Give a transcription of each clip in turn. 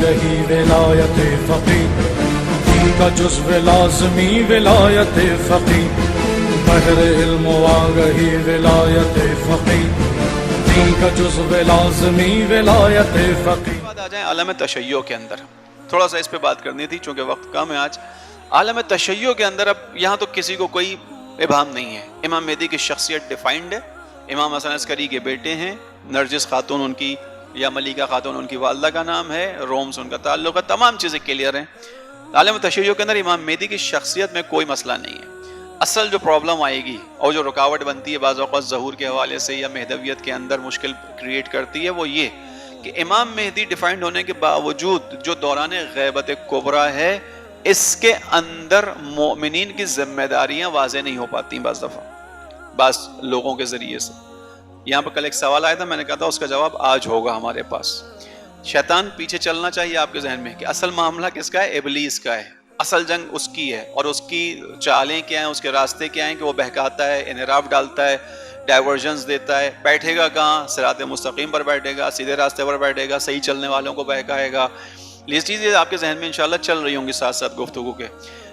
آگہی ولایت فقیہ، دین کا جزو لازمی ولایت فقیہ، بحر علم و آگہی ولایت فقیہ، دین کا جزو لازمی ولایت فقیہ۔ بعد آ جائیں عالم تشیع کے اندر، تھوڑا سا اس پہ بات کرنی تھی چونکہ وقت کم ہے آج۔ عالم تشیع کے اندر اب یہاں تو کسی کو کوئی ابہام نہیں ہے، امام مہدی کی شخصیت ڈیفائنڈ ہے، امام حسن عسکری کے بیٹے ہیں، نرجس خاتون ان کی یا ملیکہ خاتون ان کی والدہ کا نام ہے، روم سے ان کا تعلق ہے، تمام چیزیں کلیئر ہیں۔ عالم تشیع کے اندر امام مہدی کی شخصیت میں کوئی مسئلہ نہیں ہے۔ اصل جو پرابلم آئے گی اور جو رکاوٹ بنتی ہے بعض اوقات ظہور کے حوالے سے یا مہدویت کے اندر مشکل کریٹ کرتی ہے، وہ یہ کہ امام مہدی ڈیفائنڈ ہونے کے باوجود جو دوران غیبت کبریٰ ہے، اس کے اندر مومنین کی ذمہ داریاں واضح نہیں ہو پاتی بعض دفعہ بعض لوگوں کے ذریعے سے۔ یہاں پہ کل ایک سوال آیا تھا، میں نے کہا تھا اس کا جواب آج ہوگا ہمارے پاس۔ شیطان پیچھے چلنا چاہیے آپ کے ذہن میں کہ اصل معاملہ کس کا ہے؟ ابلیس کا ہے، اصل جنگ اس کی ہے، اور اس کی چالیں کیا ہیں، اس کے راستے کیا ہیں کہ وہ بہکاتا ہے، انحراف ڈالتا ہے، ڈائیورژنز دیتا ہے۔ بیٹھے گا کہاں؟ صراط مستقیم پر بیٹھے گا، سیدھے راستے پر بیٹھے گا، صحیح چلنے والوں کو بہکائے گا۔ یہ چیزیں آپ کے ذہن میں انشاءاللہ چل رہی ہوں گی ساتھ ساتھ گفتگو کے،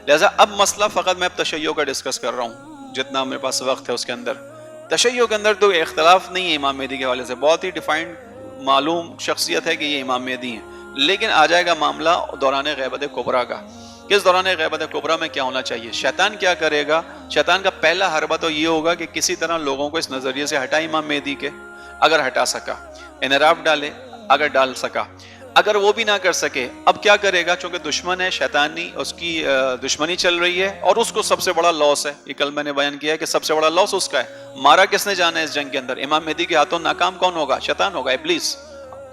لہٰذا اب مسئلہ فقط میں اب تشیع کا ڈسکس کر رہا ہوں جتنا میرے پاس وقت ہے اس کے اندر۔ تشیع کے اندر تو اختلاف نہیں ہے امام مہدی کے حوالے سے، بہت ہی ڈیفائنڈ معلوم شخصیت ہے کہ یہ امام مہدی ہیں، لیکن آ جائے گا معاملہ دوران غیبت کبریٰ کا۔ کس دوران غیبت کبریٰ میں کیا ہونا چاہیے؟ شیطان کیا کرے گا؟ شیطان کا پہلا حربہ تو یہ ہوگا کہ کسی طرح لوگوں کو اس نظریے سے ہٹائے امام مہدی کے، اگر ہٹا سکا، انحراف ڈالے اگر ڈال سکا۔ اگر وہ بھی نہ کر سکے، اب کیا کرے گا؟ چونکہ دشمن ہے شیطانی، اس کی دشمنی چل رہی ہے اور اس کو سب سے بڑا لاس ہے، یہ کل میں نے بیان کیا ہے کہ سب سے بڑا لاس اس کا ہے۔ مارا کس نے جانا ہے اس جنگ کے اندر؟ امام مہدی کے ہاتھوں ناکام کون ہوگا؟ شیطان ہوگا، ابلیس،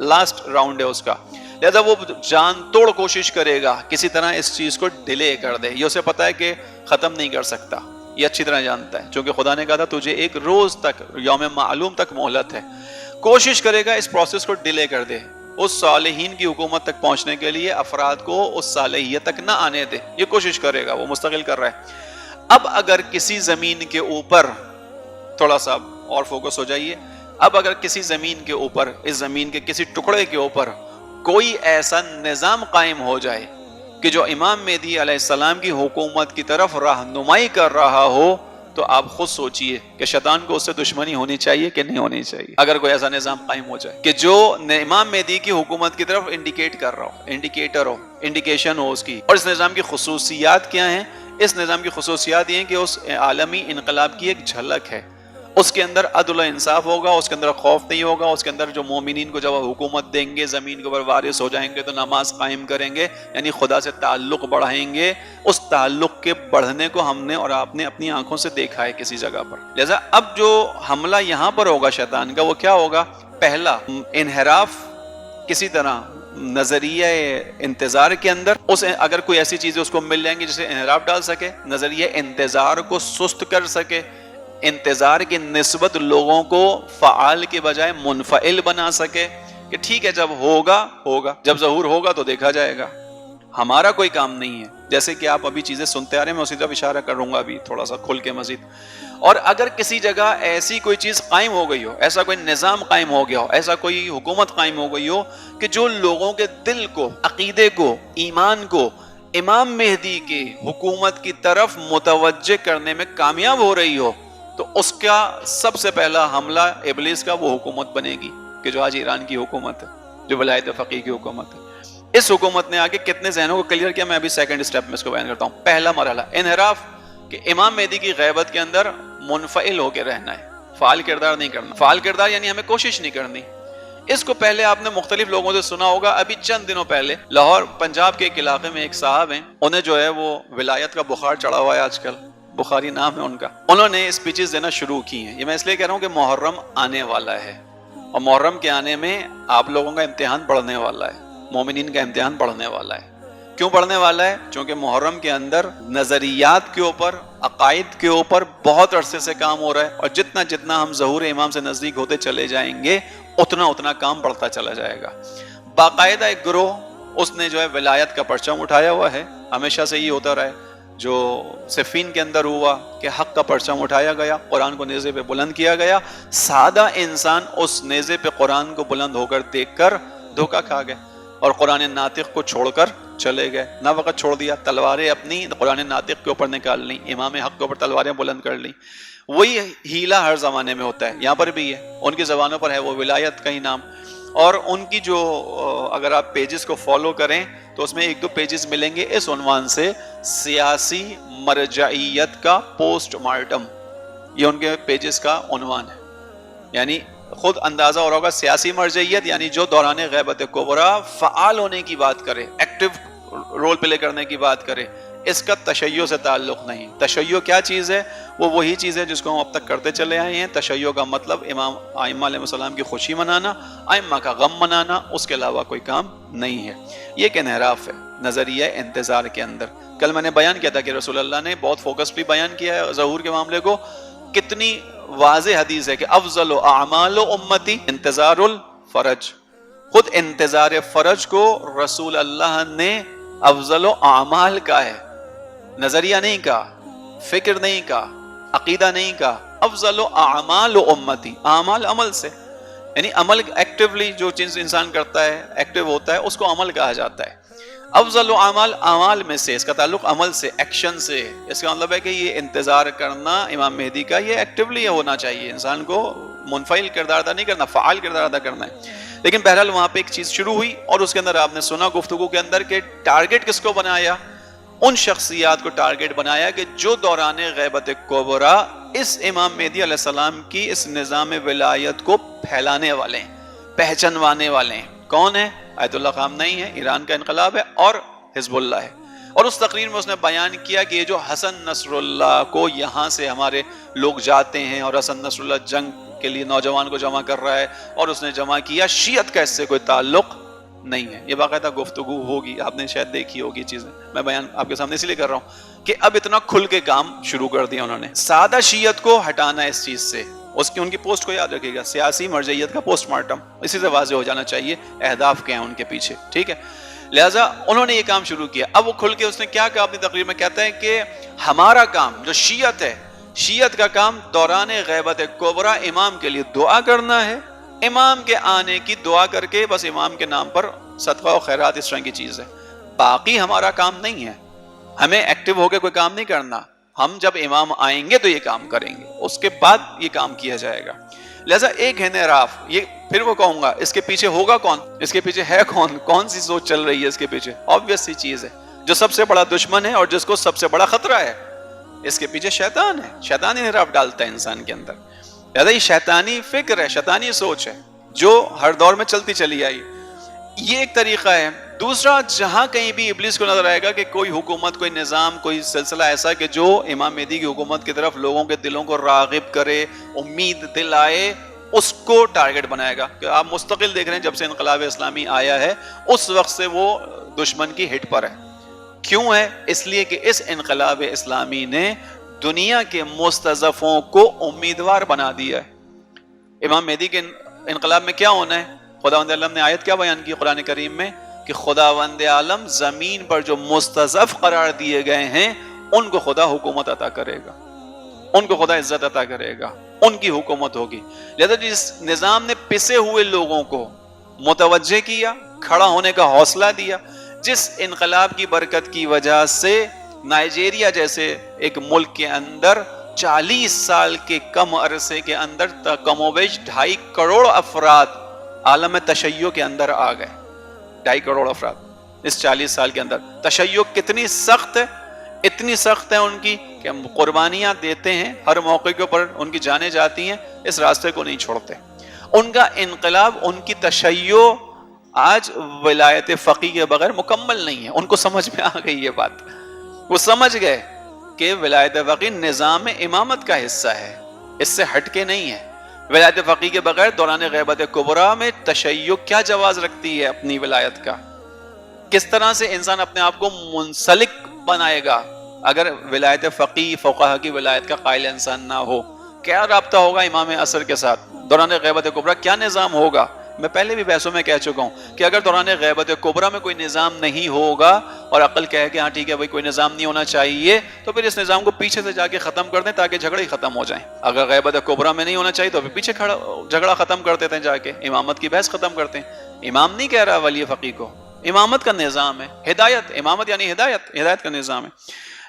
لاسٹ راؤنڈ ہے اس کا، لہذا وہ جان توڑ کوشش کرے گا کسی طرح اس چیز کو ڈیلے کر دے۔ یہ اسے پتا ہے کہ ختم نہیں کر سکتا، یہ اچھی طرح جانتا ہے، چونکہ خدا نے کہا تھا تجھے ایک روز تک، یوم معلوم تک مہلت ہے۔ کوشش کرے گا اس پروسیس کو ڈیلے کر دے، اس صالحین کی حکومت تک پہنچنے کے لیے افراد کو اس صالحیت تک نہ آنے دے، یہ کوشش کرے گا، وہ مستقل کر رہا ہے۔ اب اگر کسی زمین کے اوپر، تھوڑا سا اور فوکس ہو جائیے، اب اگر کسی زمین کے اوپر، اس زمین کے کسی ٹکڑے کے اوپر کوئی ایسا نظام قائم ہو جائے کہ جو امام مہدی علیہ السلام کی حکومت کی طرف رہنمائی کر رہا ہو، تو آپ خود سوچئے کہ شیطان کو اس سے دشمنی ہونی چاہیے کہ نہیں ہونی چاہیے؟ اگر کوئی ایسا نظام قائم ہو جائے کہ جو امام مہدی کی حکومت کی طرف انڈیکیٹ کر رہا ہو، انڈیکیٹر ہو، انڈیکیشن ہو اس کی، اور اس نظام کی خصوصیات کیا ہیں؟ اس نظام کی خصوصیات یہ ہیں کہ اس عالمی انقلاب کی ایک جھلک ہے، اس کے اندر عدل و انصاف ہوگا، اس کے اندر خوف نہیں ہوگا، اس کے اندر جو مومنین کو جب وہ حکومت دیں گے، زمین کے اوپر وارث ہو جائیں گے تو نماز قائم کریں گے، یعنی خدا سے تعلق بڑھائیں گے۔ اس تعلق کے بڑھنے کو ہم نے اور آپ نے اپنی آنکھوں سے دیکھا ہے کسی جگہ پر، لہذا اب جو حملہ یہاں پر ہوگا شیطان کا، وہ کیا ہوگا؟ پہلا، انحراف کسی طرح نظریہ انتظار کے اندر، اگر کوئی ایسی چیزیں اس کو مل جائیں گی جسے انحراف ڈال سکے، نظریہ انتظار کو سست کر سکے، انتظار کی نسبت لوگوں کو فعال کے بجائے منفعل بنا سکے کہ ٹھیک ہے جب ہوگا ہوگا، جب ظہور ہوگا تو دیکھا جائے گا، ہمارا کوئی کام نہیں ہے۔ جیسے کہ آپ ابھی چیزیں سنتے آ رہے ہیں، میں اسی طرف اشارہ کروں گا ابھی تھوڑا سا کھل کے مزید۔ اور اگر کسی جگہ ایسی کوئی چیز قائم ہو گئی ہو، ایسا کوئی نظام قائم ہو گیا ہو، ایسا کوئی حکومت قائم ہو گئی ہو کہ جو لوگوں کے دل کو، عقیدے کو، ایمان کو امام مہدی کی حکومت کی طرف متوجہ کرنے میں کامیاب ہو رہی ہو، تو اس کا سب سے پہلا حملہ ابلیس کا وہ حکومت بنے گی کہ جو آج ایران کی حکومت ہے، جو ولایت فقیہ کی حکومت ہے۔ اس حکومت نے آگے کتنے ذہنوں کو کلیئر کیا، میں ابھی سیکنڈ سٹیپ میں اس کو بیان کرتا ہوں۔ پہلا مرحلہ انحراف، کہ امام مہدی کی غیبت کے اندر منفعل ہو کے رہنا ہے، فعال کردار نہیں کرنا۔ فعال کردار یعنی ہمیں کوشش نہیں کرنی۔ اس کو پہلے آپ نے مختلف لوگوں سے سنا ہوگا، ابھی چند دنوں پہلے لاہور پنجاب کے ایک علاقے میں ایک صاحب ہیں، انہیں جو ہے وہ ولایت کا بخار چڑھا ہوا ہے آج کل، بخاری نام ہے ان کا، انہوں نے اسپیچز دینا شروع کی ہیں۔ یہ میں اس لیے کہہ رہا ہوں کہ محرم آنے والا ہے، اور محرم کے آنے میں آپ لوگوں کا امتحان بڑھنے والا ہے، مومنین کا امتحان بڑھنے والا ہے۔ کیوں بڑھنے والا ہے؟ چونکہ محرم کے اندر نظریات کے اوپر، عقائد کے اوپر بہت عرصے سے کام ہو رہا ہے، اور جتنا جتنا ہم ظہور امام سے نزدیک ہوتے چلے جائیں گے اتنا اتنا کام بڑھتا چلا جائے گا۔ باقاعدہ ایک گروہ، اس نے جو ہے ولایت کا پرچم اٹھایا ہوا ہے، ہمیشہ سے یہ ہوتا رہا ہے، جو صفین کے اندر ہوا کہ حق کا پرچم اٹھایا گیا، قرآن کو نیزے پہ بلند کیا گیا، سادہ انسان اس نیزے پہ قرآن کو بلند ہو کر دیکھ کر دھوکہ کھا گئے۔ اور قرآن ناطق کو چھوڑ کر چلے گئے، نہ وقت چھوڑ دیا، تلواریں اپنی قرآن ناطق کے اوپر نکال لیں، امام حق کے اوپر تلواریں بلند کر لیں۔ وہی ہیلا ہر زمانے میں ہوتا ہے، یہاں پر بھی ہے، ان کی زبانوں پر ہے وہ ولایت کا ہی نام، اور ان کی جو اگر آپ پیجز کو فالو کریں تو اس میں 1-2 پیجز ملیں گے اس عنوان سے، سیاسی مرجعیت کا پوسٹ مارٹم، یہ ان کے پیجز کا عنوان ہے۔ یعنی خود اندازہ ہو رہا ہوگا، سیاسی مرجعیت یعنی جو دوران غیبت کبریٰ فعال ہونے کی بات کرے، ایکٹیو رول پلے کرنے کی بات کرے، اس کا تشیع سے تعلق نہیں۔ تشیع کیا چیز ہے؟ وہ وہی چیز ہے جس کو ہم اب تک کرتے چلے آئے ہیں۔ تشیع کا مطلب امام ائمہ علیہ السلام کی خوشی منانا، ائمہ کا غم منانا، اس کے علاوہ کوئی کام نہیں ہے۔ یہ ایک انحراف ہے نظریہ انتظار کے اندر۔ کل میں نے بیان کیا تھا کہ رسول اللہ نے بہت فوکسڈلی بیان کیا ہے ظہور کے معاملے کو، کتنی واضح حدیث ہے کہ افضل اعمال امتی انتظار الفرج۔ خود انتظار فرج کو رسول اللہ نے افضل اعمال کا ہے، نظریہ نہیں کہا، فکر نہیں کہا، عقیدہ نہیں کہا، افضل اعمال امتی، اعمال عمل سے، یعنی عمل ایکٹیولی جو چیز انسان کرتا ہے، ایکٹیو ہوتا ہے، اس کو عمل کہا جاتا ہے۔ افضل اعمال، اعمال میں سے، اس کا تعلق عمل سے، ایکشن سے۔ اس کا مطلب ہے کہ یہ انتظار کرنا امام مہدی کا یہ ایکٹیولی ہونا چاہیے، انسان کو منفعل کردار ادا نہیں کرنا، فعال کردار ادا کرنا ہے۔ لیکن بہرحال وہاں پہ ایک چیز شروع ہوئی اور اس کے اندر آپ نے سنا گفتگو کے اندر کہ ٹارگٹ کس کو بنایا؟ ان شخصیات کو ٹارگٹ بنایا کہ جو دوران غیبت کبریٰ اس امام مہدی علیہ السلام کی اس نظام ولایت کو پھیلانے والے ہیں، پہچنوانے والے ہیں۔ کون ہے؟ آیت اللہ خامنئی ہے، ایران کا انقلاب ہے، اور حزب اللہ ہے۔ اور اس تقریر میں اس نے بیان کیا کہ یہ جو حسن نصر اللہ کو یہاں سے ہمارے لوگ جاتے ہیں اور حسن نصر اللہ جنگ کے لیے نوجوان کو جمع کر رہا ہے اور اس نے جمع کیا، شیعت کا اس سے کوئی تعلق نہیں ہے۔ یہ باقاعدہ گفتگو ہوگی، آپ نے شاید دیکھی ہوگی چیزیں، میں بیان آپ کے سامنے اس لیے کر رہا ہوں کہ اب اتنا کھل کے کام شروع کر دیا انہوں نے۔ سادہ شیعت کو ہٹانا ہے اس چیز سے، ان کی پوسٹ کو یاد رکھیے گا، سیاسی مرجعیت کا پوسٹ مارٹم، اسی سے واضح ہو جانا چاہیے اہداف کیا ہیں ان کے پیچھے، ٹھیک ہے؟ لہٰذا انہوں نے یہ کام شروع کیا۔ اب وہ کھل کے اس نے کیا کہا اپنی تقریر میں؟ کہتا ہے کہ ہمارا کام جو شیعت ہے، شیعت کا کام دوران غیبت کبریٰ امام کے لیے دعا کرنا ہے، امام کے آنے کی دعا کر کے بس امام کے نام پر صدقہ و خیرات، اس طرح کی چیز ہے، باقی ہمارا کام نہیں ہے، ہمیں ایکٹیو ہو کے کوئی کام نہیں کرنا، ہم جب امام آئیں گے تو یہ کام کریں گے، اس کے بعد یہ کام کیا جائے گا۔ لہذا ایک انحراف، یہ پھر وہ کہوں گا اس کے پیچھے ہوگا کون، اس کے پیچھے ہے کون، کون سی سوچ چل رہی ہے اس کے پیچھے؟ آبویس سی چیز ہے، جو سب سے بڑا دشمن ہے اور جس کو سب سے بڑا خطرہ ہے، اس کے پیچھے شیطان ہے، شیطان انحراف ڈالتا ہے انسان کے اندر۔ لہذا یہ شیطانی فکر ہے، شیطانی سوچ ہے جو ہر دور میں چلتی چلی آئی، یہ ایک طریقہ ہے۔ دوسرا، جہاں کہیں بھی ابلیس کو نظر آئے گا کہ کوئی حکومت، کوئی نظام، کوئی سلسلہ ایسا کہ جو امام مہدی کی حکومت کی طرف لوگوں کے دلوں کو راغب کرے، امید دلائے، اس کو ٹارگٹ بنائے گا۔ کہ آپ مستقل دیکھ رہے ہیں جب سے انقلاب اسلامی آیا ہے اس وقت سے وہ دشمن کی ہٹ پر ہے۔ کیوں ہے؟ اس لیے کہ اس انقلاب اسلامی نے دنیا کے مستضعفوں کو امیدوار بنا دیا ہے۔ امام مہدی کے انقلاب میں کیا ہونا ہے؟ خداوند عالم نے آیت کیا بیان کی قرآن کریم میں کہ خداوند عالم زمین پر جو مستضعف قرار دیے گئے ہیں ان کو خدا حکومت عطا کرے گا، ان کو خدا عزت عطا کرے گا، ان کی حکومت ہوگی۔ لہذا جس نظام نے پسے ہوئے لوگوں کو متوجہ کیا، کھڑا ہونے کا حوصلہ دیا، جس انقلاب کی برکت کی وجہ سے نائجیریا جیسے ایک ملک کے اندر 40 سال کے کم عرصے کے اندر کم و بیش 2.5 کروڑ افراد عالم تشیع کے اندر آ گئے، 2.5 کروڑ افراد اس 40 سال کے اندر۔ تشیع کتنی سخت ہے، اتنی سخت ہے ان کی کہ ہم قربانیاں دیتے ہیں، ہر موقع کے اوپر ان کی جانیں جاتی ہیں، اس راستے کو نہیں چھوڑتے۔ ان کا انقلاب، ان کی تشیع آج ولایت فقیہ کے بغیر مکمل نہیں ہے۔ ان کو سمجھ میں آ گئی یہ بات، وہ سمجھ گئے کہ ولایت فقیہ نظام امامت کا حصہ ہے، اس سے ہٹ کے نہیں ہے۔ ولایت فقیہ کے بغیر دوران غیبت کبریٰ میں تشیع کیا جواز رکھتی ہے اپنی ولایت کا؟ کس طرح سے انسان اپنے آپ کو منسلک بنائے گا اگر ولایت فقیہ، فقہا کی ولایت کا قائل انسان نہ ہو؟ کیا رابطہ ہوگا امام عصر کے ساتھ؟ دوران غیبت کبریٰ کیا نظام ہوگا؟ میں پہلے بھی بحثوں میں کہہ چکا ہوں کہ اگر دوران غیبت کبریٰ میں کوئی نظام نہیں ہوگا اور عقل کہے کہ ہاں ٹھیک ہے بھائی کوئی نظام نہیں ہونا چاہیے، تو پھر اس نظام کو پیچھے سے جا کے ختم کر دیں تاکہ جھگڑے ہی ختم ہو جائیں۔ اگر غیبت کبریٰ میں نہیں ہونا چاہیے تو پھر پیچھے جھگڑا ختم کر دیتے ہیں، جا کے امامت کی بحث ختم کرتے ہیں۔ امام نہیں کہہ رہا ولی فقیہ کو، امامت کا نظام ہے، ہدایت، امامت یعنی ہدایت، ہدایت کا نظام ہے.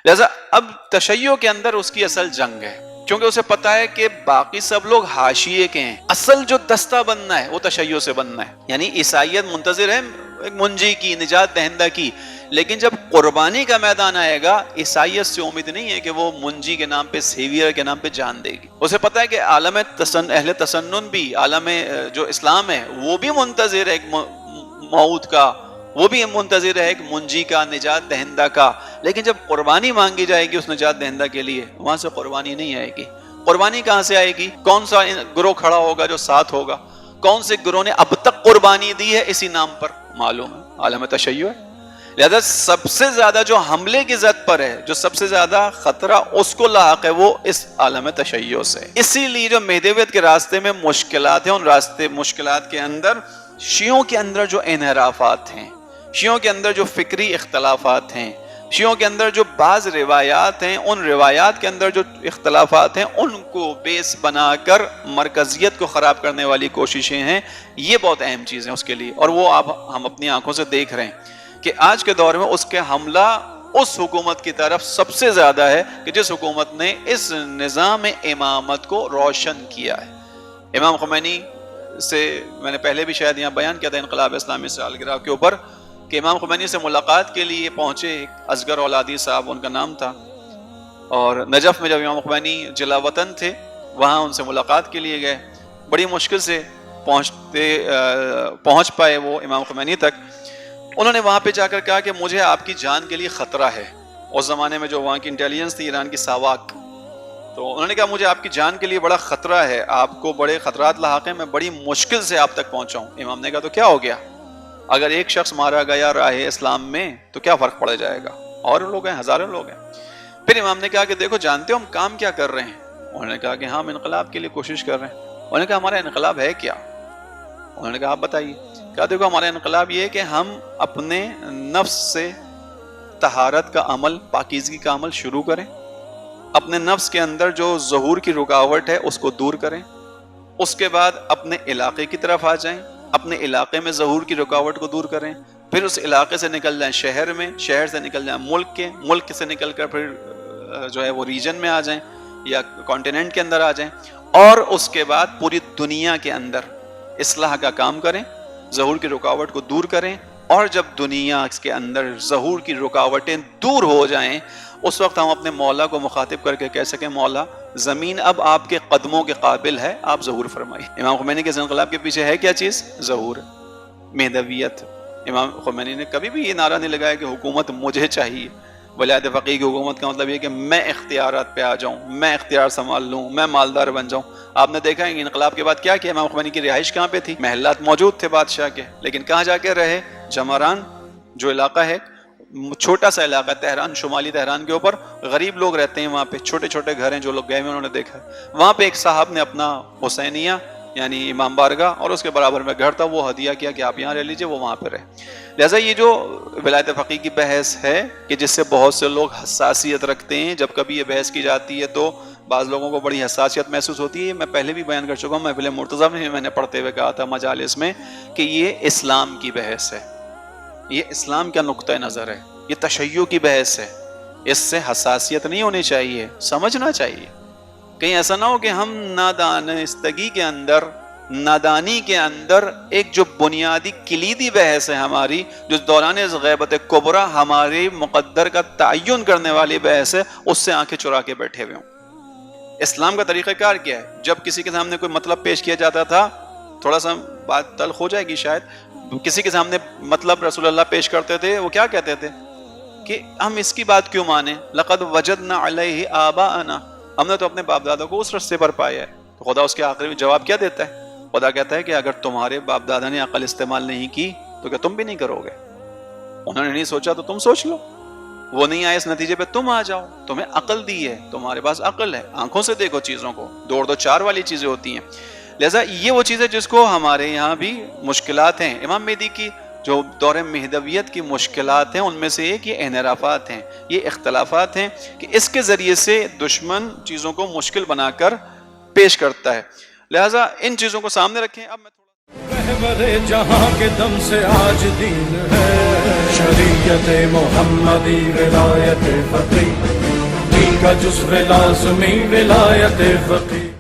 لہذا اب تشیع کے اندر اس کی اصل جنگ ہے، کیونکہ اسے پتا ہے کہ باقی سب لوگ حاشیے کے ہیں، اصل جو دستہ بننا ہے وہ تشیع سے بننا ہے. یعنی عیسائیت منتظر ہے ایک منجی کی، نجات دہندہ کی، لیکن جب قربانی کا میدان آئے گا عیسائیت سے امید نہیں ہے کہ وہ منجی کے نام پہ، سیویئر کے نام پہ جان دے گی. اسے پتا ہے کہ عالم اہل تسنن بھی، عالم جو اسلام ہے وہ بھی منتظر ہے ایک موت کا، وہ بھی منتظر ہے ایک منجی کا، نجات دہندہ کا. لیکن جب قربانی مانگی جائے گی اس نجات دہندہ کے لیے، وہاں سے قربانی نہیں آئے گی. قربانی کہاں سے آئے گی؟ کون سا گروہ کھڑا ہوگا جو ساتھ ہوگا؟ کون سے گروہ نے اب تک قربانی دی ہے اسی نام پر؟ معلوم ہے عالم تشیع ہے. لہذا سب سے زیادہ جو حملے کی زد پر ہے، جو سب سے زیادہ خطرہ اس کو لاحق ہے، وہ اس عالم تشیع سے. اسی لیے جو مہدویت کے راستے میں مشکلات ہیں، ان راستے مشکلات کے اندر شیعوں کے اندر جو انحرافات ہیں، شیعوں کے اندر جو فکری اختلافات ہیں، شیعوں کے اندر جو بعض روایات ہیں، ان روایات کے اندر جو اختلافات ہیں، ان کو بیس بنا کر مرکزیت کو خراب کرنے والی کوششیں ہیں. یہ بہت اہم چیز ہے اس کے لیے، اور وہ اب ہم اپنی آنکھوں سے دیکھ رہے ہیں کہ آج کے دور میں اس کے حملہ اس حکومت کی طرف سب سے زیادہ ہے کہ جس حکومت نے اس نظام امامت کو روشن کیا ہے. امام خمینی سے میں نے پہلے بھی شاید یہاں بیان کیا تھا انقلاب اسلامی سالگرہ کے اوپر، کہ امام خمینی سے ملاقات کے لیے پہنچے ایک اصغر اولادی صاحب ان کا نام تھا، اور نجف میں جب امام خمینی جلا وطن تھے وہاں ان سے ملاقات کے لیے گئے. بڑی مشکل سے پہنچ پائے وہ امام خمینی تک. انہوں نے وہاں پہ جا کر کہا کہ مجھے آپ کی جان کے لیے خطرہ ہے. اس زمانے میں جو وہاں کی انٹیلیجنس تھی ایران کی ساواک، تو انہوں نے کہا مجھے آپ کی جان کے لیے بڑا خطرہ ہے، آپ کو بڑے خطرات لاحق ہیں، میں بڑی مشکل سے آپ تک پہنچا ہوں. امام نے کہا تو کیا ہو گیا؟ اگر ایک شخص مارا گیا راہ اسلام میں تو کیا فرق پڑ جائے گا؟ اور لوگ ہیں، ہزاروں لوگ ہیں. پھر امام نے کہا کہ دیکھو جانتے ہو ہم کام کیا کر رہے ہیں؟ انہوں نے کہا کہ ہاں ہم انقلاب کے لیے کوشش کر رہے ہیں. انہوں نے کہا ہمارا انقلاب ہے کیا؟ انہوں نے کہا آپ بتائیے. کہا دیکھو ہمارا انقلاب یہ ہے کہ ہم اپنے نفس سے طہارت کا عمل، پاکیزگی کا عمل شروع کریں، اپنے نفس کے اندر جو ظہور کی رکاوٹ ہے اس کو دور کریں، اس کے بعد اپنے علاقے کی طرف آ جائیں، اپنے علاقے میں ظہور کی رکاوٹ کو دور کریں، پھر اس علاقے سے نکل جائیں شہر میں، شہر سے نکل جائیں ملک سے نکل کر پھر جو ہے وہ ریجن میں آ جائیں یا کانٹیننٹ کے اندر آ جائیں، اور اس کے بعد پوری دنیا کے اندر اصلاح کا کام کریں، ظہور کی رکاوٹ کو دور کریں. اور جب دنیا کے اندر ظہور کی رکاوٹیں دور ہو جائیں اس وقت ہم اپنے مولا کو مخاطب کر کے کہہ سکیں مولا زمین اب آپ کے قدموں کے قابل ہے، آپ ظہور فرمائیے. امام خمینی کے انقلاب کے پیچھے ہے کیا چیز؟ ظہور، مہدویت. امام خمینی نے کبھی بھی یہ نعرہ نہیں لگایا کہ حکومت مجھے چاہیے. ولایت فقیہ کی حکومت کا مطلب یہ کہ میں اختیارات پہ آ جاؤں، میں اختیار سنبھال لوں، میں مالدار بن جاؤں. آپ نے دیکھا ہے انقلاب کے بعد کیا کیا؟ امام خمینی کی رہائش کہاں پہ تھی؟ محلات موجود تھے بادشاہ کے، لیکن کہاں جا کے رہے؟ جمران جو علاقہ ہے، چھوٹا سا علاقہ تہران، شمالی تہران کے اوپر غریب لوگ رہتے ہیں، وہاں پہ چھوٹے چھوٹے گھر ہیں. جو لوگ گئے ہوئے انہوں نے دیکھا وہاں پہ ایک صاحب نے اپنا حسینیہ یعنی امام بارگاہ اور اس کے برابر میں گھر تھا، وہ ہدیہ کیا کہ آپ یہاں رہ لیجئے، وہ وہاں پہ رہے. لہٰذا یہ جو ولایت فقیہ کی بحث ہے کہ جس سے بہت سے لوگ حساسیت رکھتے ہیں، جب کبھی یہ بحث کی جاتی ہے تو بعض لوگوں کو بڑی حساسیت محسوس ہوتی ہے. میں پہلے بھی بیان کر چکا ہوں، محفل مرتضیٰ میں نے پڑھتے ہوئے کہا تھا مجالس میں کہ یہ اسلام کی بحث ہے، یہ اسلام کا نقطہ نظر ہے، یہ تشیع کی بحث ہے. اس سے حساسیت نہیں ہونی چاہیے، سمجھنا چاہیے. کہیں ایسا نہ ہو کہ ہم نادانستگی کے اندر، نادانی کے اندر ایک جو بنیادی کلیدی بحث ہے ہماری، جو دوران غیبت کبریٰ ہماری مقدر کا تعین کرنے والی بحث ہے، اس سے آنکھیں چرا کے بیٹھے ہوئے ہوں. اسلام کا طریقہ کار کیا ہے؟ جب کسی کے سامنے کوئی مطلب پیش کیا جاتا تھا، تھوڑا سا بات تلخ ہو جائے گی شاید، کسی کے سامنے مطلب رسول اللہ پیش کرتے تھے، وہ کیا کہتے تھے کہ ہم اس کی بات کیوں مانیں؟ لقد وجدنا علیہ آباءنا، ہم نے تو اپنے باپ دادا کو اس رستے پر پایا ہے. تو خدا اس کے آخری میں جواب کیا دیتا ہے؟ خدا کہتا ہے کہ اگر تمہارے باپ دادا نے عقل استعمال نہیں کی تو کیا تم بھی نہیں کرو گے؟ انہوں نے نہیں سوچا تو تم سوچ لو، وہ نہیں آئے اس نتیجے پہ تم آ جاؤ. تمہیں عقل دی ہے، تمہارے پاس عقل ہے، آنکھوں سے دیکھو چیزوں کو، دو چار والی چیزیں ہوتی ہیں. لہذا یہ وہ چیز ہے جس کو ہمارے یہاں بھی مشکلات ہیں. امام مہدی کی جو دور مہدویت کی مشکلات ہیں ان میں سے ایک یہ انحرافات ہیں، یہ اختلافات ہیں کہ اس کے ذریعے سے دشمن چیزوں کو مشکل بنا کر پیش کرتا ہے. لہذا ان چیزوں کو سامنے رکھیں. اب میں تھوڑا رہبر جہاں کے دم سے آج دین ہے، شریعت محمدی ولایت فقیہ، دین کا جزو لازمی ولایت فقیہ.